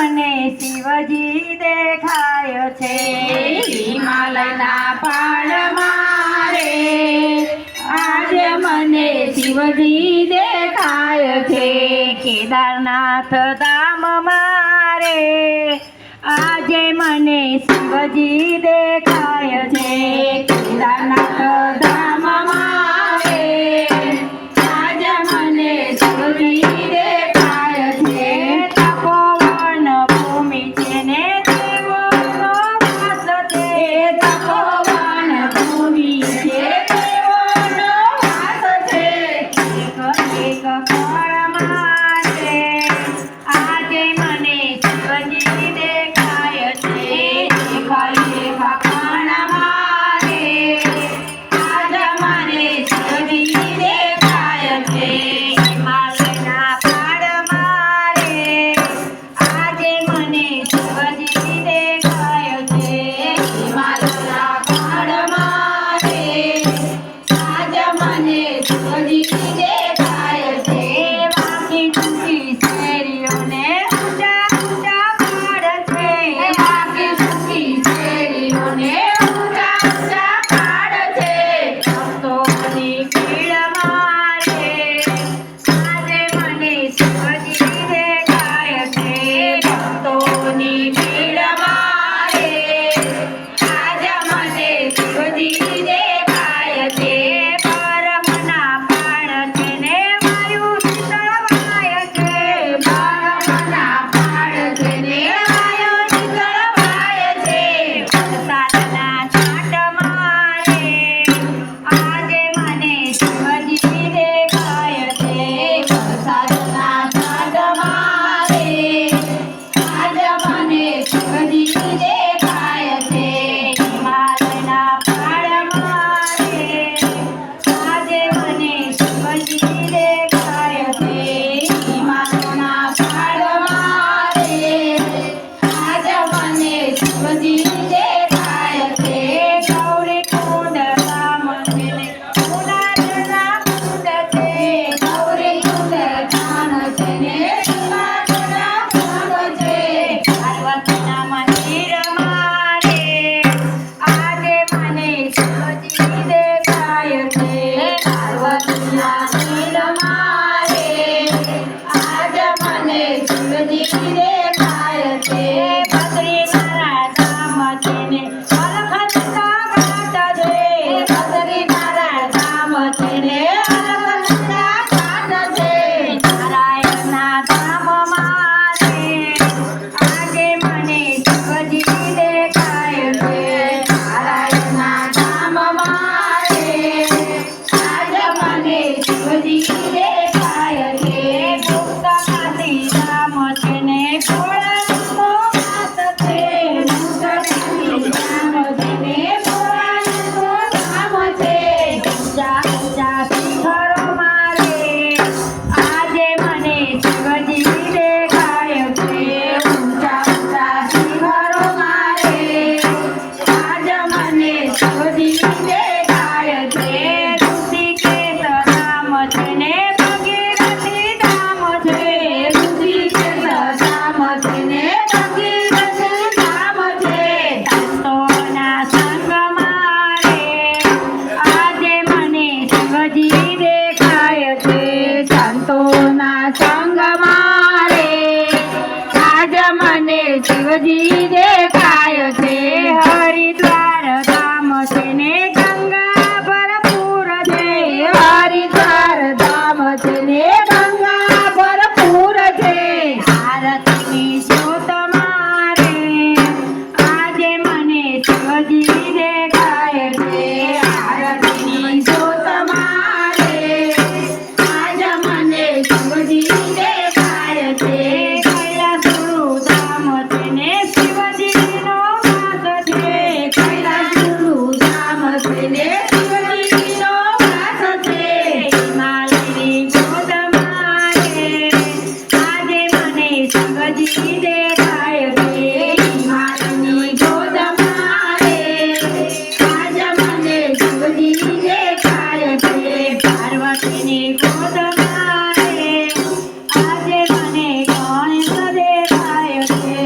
મને શિવજી દેખાય છે હિમાલયના પહાડમાં રે આજે મને શિવજી દેખાય છે કેદારનાથ ધામ મારે આજે મને શિવજી દેખાય છે કેદારનાથ ધામમાં રે આજે મને શિવજી દેખાય છે તપોવન ભૂમિ છે ને દેવોનો વાસ છે તપોવન ભૂમિ છે દેવોનો વાસ છે એક ફળ મારે આજે મને શિવજી દેખાય છે ખાલી ખાણામાં રે આજે મને શિવજી દેખાય છે હિમાલયના પહાડ મારે આજે મને શિવજી દેખાય છે હિમાલયના પહાડમાં રે આજે મને શિવજી દેખાય છે વાંકી ટૂંકી શેરીઓને ઊંચા ઊંચા પહાડ છે વાંકી ટૂંકી શેરીઓને ઊંચા ઊંચા પહાડ છે ભક્તોની ભીડ મારે આજે મને શિવજી દેખાય છે ભક્તોની ભીડમાં રે આજે મને શિવજી દેખાય છે પરમના પાડ છે ને વાયુ શીતળવાય છે બાળકના પાડ છે ને વાયુ નીકળવાય છે વરસાદના છાંટ મારે આજે મને શિવજી દેખાય છે વરસાદના છાંટમાં રે આજે મને શિવજી દેખાય છે હિમાલયના પહાડ મારે આજે મને શિવજી દેખાય છે હિમાલયના પહાડમાં રે આજે મને શિવજી દેખાય છે ગૌરી કુંડ ધામ છે ને ગુલાબના કુંડ છે ગૌરી કુંડ ધામ છે ને ગુલાબના કુંડ છે પાર્વતીના મંદિર મારે આજે મને શિવજી દેખાય છે પાર્વતીના શિરમાં રે આજે મને શિવજી દેખાય છે બદ્રીનારા ધામ છે ને અલખનંદા ઘાટ છે બદ્રીનારા ધામ છે ને અલકનંદા ઘાટ છે નારાયણના ધામ મારે આજે મને શિવજી દેખાય છે નારાયણના ધામમાં રે આજે મને શિવજી દેખાય છે મુક્તકાશી ધામ છે ને ભોળાનો વાસ છે મુક્તકાશી ધામ છે ને ભોળાનાથનો ધામ છે ઊંચા ઊંચા શિખરો મારે આજે મને શિવજી દેખાય છે ઊંચા ઊંચા શિખરોમાં રે આજે મને શિવજી દેખાય છે ઋષિકેશ ધામ છે ને ભગીરથી ધામ છે ઋષિકેશ ધામ છે ને ભગીરથ ધામ છે સંતોના સંગ મારે આજે મને શિવજી દેખાય છે સંતોના સંગમાં રે આજે મને શિવજી દેખાય છે હરિદ્વાર ધામ છે ને ગંગા ભરપૂર છે હરિદ્વાર ધામ છે ને ગંગા ભરપૂર છે આરતીની જ્યોત મારે આજે મને શિવજી દેખાય છે આરતીની જ્યોતમાં રે આજે મને શિવજી દેખાય છે કૈલાસુરુ ધામ છે ને શિવજીનો વાસ છે કૈલાસુરુ ધામ છે ને શિવજીનો વાસ છે હિમાલયની ગોદ મારે આજે મને શિવજી દેખાય છે હિમાલયની ગોદમાં રે આજે મને શિવજી દેખાય છે પાર્વતીની ગોદ મારે આજે મને ગણેશ દેખાય છે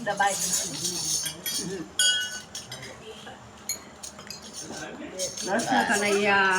દબાઈ કૃષ્ણ કનૈયા